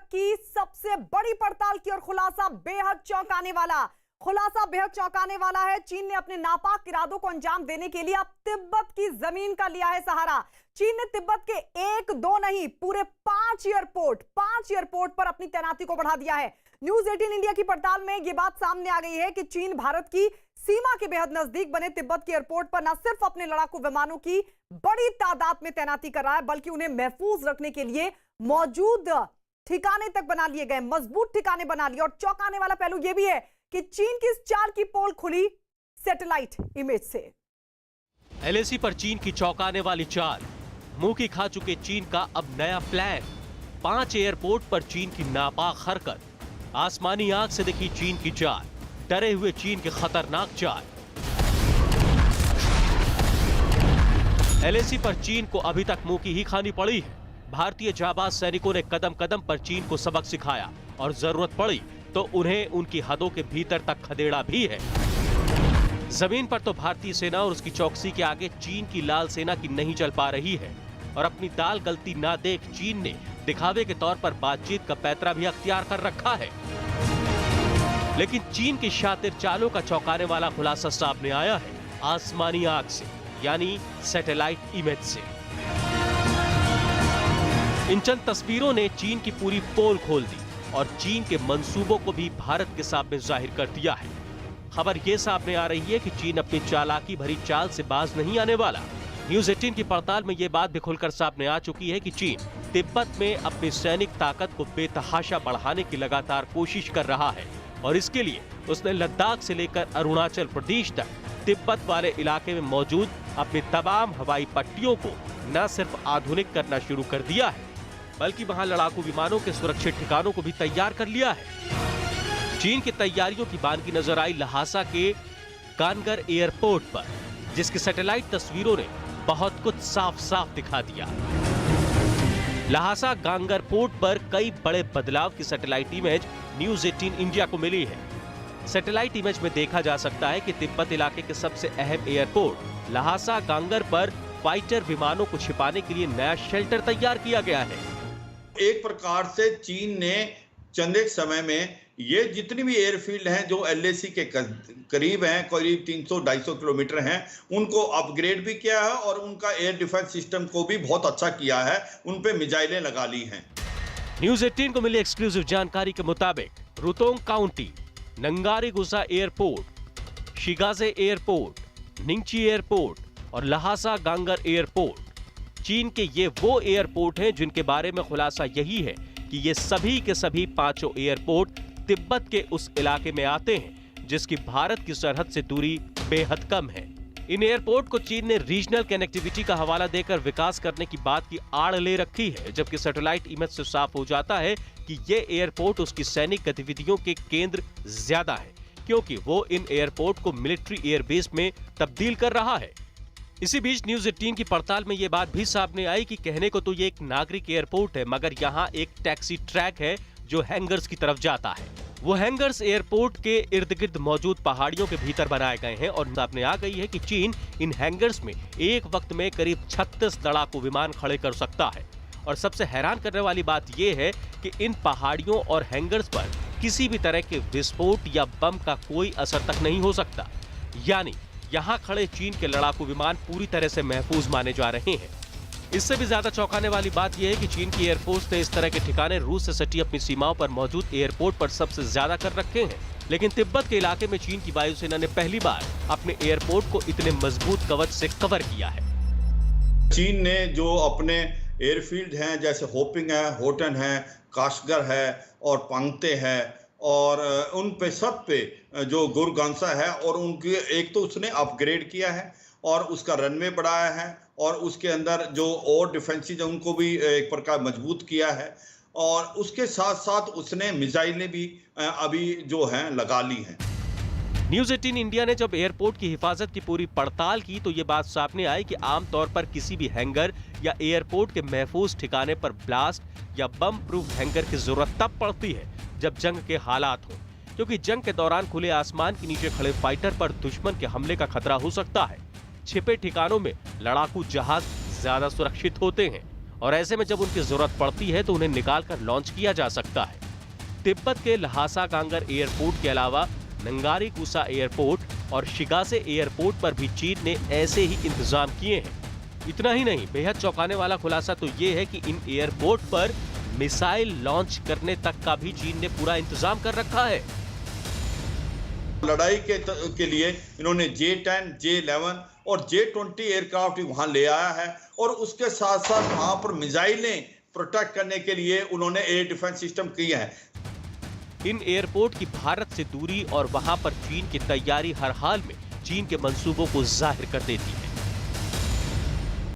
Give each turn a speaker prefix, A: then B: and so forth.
A: तक की सबसे बड़ी पड़ताल की और खुलासा बेहद चौंकाने वाला है। चीन ने अपने नापाक इरादों को अंजाम देने के लिए अब तिब्बत की जमीन का लिया है सहारा। चीन ने तिब्बत के 1-2 नहीं पूरे 5 एयरपोर्ट पर अपनी तैनाती को बढ़ा दिया है। न्यूज 18 इंडिया की पड़ताल में यह बात सामने आ गई है कि चीन भारत की सीमा के बेहद नजदीक बने तिब्बत के एयरपोर्ट पर न सिर्फ अपने लड़ाकू विमानों की बड़ी तादाद में तैनाती कर रहा है, बल्कि उन्हें महफूज रखने के लिए मौजूद ठिकाने तक बना लिए गए, मजबूत ठिकाने बना लिए। और चौंकाने वाला पहलू यह भी है कि चीन की इस चाल की पोल खुली सैटेलाइट इमेज से।
B: एलएसी पर चीन की चौंकाने वाली चाल, मुंह की खा चुके चीन का अब नया प्लान। 5 एयरपोर्ट पर चीन की नापाक हरकत, आसमानी आंख से दिखी चीन की चाल, डरे हुए चीन की खतरनाक चाल। एलएसी पर चीन को अभी तक मुंह की ही खानी पड़ी है। भारतीय जाबाज सैनिकों ने कदम कदम पर चीन को सबक सिखाया और जरूरत पड़ी तो उन्हें उनकी हदों के भीतर तक खदेड़ा भी है। जमीन पर तो भारतीय सेना और उसकी चौकसी के आगे चीन की लाल सेना की नहीं चल पा रही है और अपनी दाल गलती ना देख चीन ने दिखावे के तौर पर बातचीत का पैतरा भी अख्तियार कर रखा है। लेकिन चीन की शातिर चालों का चौंकाने वाला खुलासा सामने आया है आसमानी आंख से, यानी सैटेलाइट इमेज से। इन चंद तस्वीरों ने चीन की पूरी पोल खोल दी और चीन के मंसूबों को भी भारत के सामने जाहिर कर दिया है। खबर यह सामने आ रही है कि चीन अपनी चालाकी भरी चाल से बाज नहीं आने वाला। न्यूज 18 की पड़ताल में यह बात भी खुलकर सामने आ चुकी है कि चीन तिब्बत में अपनी सैनिक ताकत को बेतहाशा बढ़ाने की लगातार कोशिश कर रहा है और इसके लिए उसने लद्दाख से लेकर अरुणाचल प्रदेश तक तिब्बत वाले इलाके में मौजूद अपनी तमाम हवाई पट्टियों को न सिर्फ आधुनिक करना शुरू कर दिया है, बल्कि वहां लड़ाकू विमानों के सुरक्षित ठिकानों को भी तैयार कर लिया है। चीन की तैयारियों की बानगी नजर आई लहासा के गानगर एयरपोर्ट पर, जिसकी सैटेलाइट तस्वीरों ने बहुत कुछ साफ साफ दिखा दिया। लहासा गांगर पोर्ट पर कई बड़े बदलाव की सैटेलाइट इमेज न्यूज 18 इंडिया को मिली है। सैटेलाइट इमेज में देखा जा सकता है कि तिब्बत इलाके के सबसे अहम एयरपोर्ट लहासा गांगर पर फाइटर विमानों को छिपाने के लिए नया शेल्टर तैयार किया गया है।
C: एक प्रकार से चीन ने चंद एक समय में ये जितनी भी एयरफील्ड हैं जो एलएसी के करीब हैं, करीब 300-250 किलोमीटर हैं, उनको अपग्रेड भी किया है और उनका एयर डिफेंस सिस्टम को भी बहुत अच्छा किया है, उन पे मिसाइलें लगा ली हैं।
B: न्यूज 18 को मिली एक्सक्लूसिव जानकारी के मुताबिक Rutog county, Ngari Gunsa airport, Shigatse airport, Nyingchi airport और लहासा गांगर एयरपोर्ट चीन के ये वो एयरपोर्ट हैं जिनके बारे में खुलासा यही है कि ये सभी के सभी 5 एयरपोर्ट तिब्बत के उस इलाके में आते हैं जिसकी भारत की सरहद से दूरी बेहद कम है। इन एयरपोर्ट को चीन ने रीजनल कनेक्टिविटी का हवाला देकर विकास करने की बात की आड़ ले रखी है, जबकि सैटेलाइट इमेज से साफ हो जाता है कि ये एयरपोर्ट उसकी सैनिक गतिविधियों के केंद्र ज्यादा है, क्योंकि वो इन एयरपोर्ट को मिलिट्री एयरबेस में तब्दील कर रहा है। इसी बीच न्यूज 18 की पड़ताल में ये बात भी सामने आई कि कहने को तो ये एक नागरिक एयरपोर्ट है, मगर यहाँ एक टैक्सी ट्रैक है जो हैंगर्स की तरफ जाता है। वो हैंगर्स एयरपोर्ट के इर्द गिर्द मौजूद पहाड़ियों के भीतर बनाए गए हैं और सामने आ गई है कि चीन इन हैंगर्स में एक वक्त में करीब 36 लड़ाकू विमान खड़े कर सकता है। और सबसे हैरान करने वाली बात यह है कि इन पहाड़ियों और हैंगर्स पर किसी भी तरह के विस्फोट या बम का कोई असर तक नहीं हो सकता, यानी यहाँ खड़े चीन के लड़ाकू विमान पूरी तरह से महफूज माने जा रहे हैं। इससे भी ज्यादा चौंकाने वाली बात यह है कि चीन की एयरफोर्स ने इस तरह के ठिकाने रूस से सटी अपनी सीमाओं पर मौजूद एयरपोर्ट पर सबसे ज्यादा कर रखे हैं, लेकिन तिब्बत के इलाके में चीन की वायुसेना ने पहली बार अपने एयरपोर्ट को इतने मजबूत कवच से कवर किया है।
C: चीन ने जो अपने एयरफील्ड हैं जैसे होपिंग है, होटन है, काशगर है और पंगते है और उन पे सब पे जो गुरगांसा है और उनकी एक तो उसने अपग्रेड किया है और उसका रनवे बढ़ाया है और उसके अंदर जो और डिफेंसेस है उनको भी एक प्रकार मजबूत किया है और उसके साथ साथ उसने मिसाइलें भी अभी जो हैं लगा ली हैं।
B: न्यूज 18 इंडिया ने जब एयरपोर्ट की हिफाजत की पूरी पड़ताल की तो ये बात सामने आई कि आमतौर पर किसी भी हैंगर या एयरपोर्ट के महफूज ठिकाने पर ब्लास्ट या बम प्रूफ हैंगर की जरूरत तब पड़ती है जब जंग के हालात हो, क्योंकि जंग के दौरान खुले आसमान के नीचे खड़े फाइटर पर दुश्मन के हमले का खतरा हो सकता है। छिपे ठिकानों में लड़ाकू जहाज ज्यादा सुरक्षित होते हैं और ऐसे में जब उनकी जरूरत पड़ती है तो उन्हें निकालकर लॉन्च किया जा सकता है। तिब्बत के ल्हासा गांगर एयरपोर्ट के अलावा नंगारी गुसा एयरपोर्ट और शिगासे एयरपोर्ट पर भी चीन ने ऐसे ही इंतजाम किए हैं। इतना ही नहीं, बेहद चौंकाने वाला खुलासा तो ये है कि इन एयरपोर्ट पर मिसाइल लॉन्च करने तक का भी चीन ने पूरा इंतजाम कर रखा है।
C: लड़ाई के लिए इन्होंने J-10, J-11 और J-20 एयरक्राफ्ट वहां ले आया है और उसके साथ साथ वहां पर मिसाइलें प्रोटेक्ट करने के लिए उन्होंने एयर डिफेंस सिस्टम किए हैं।
B: इन एयरपोर्ट की भारत से दूरी और वहां पर चीन की तैयारी हर हाल में चीन के मंसूबों को जाहिर कर देती है।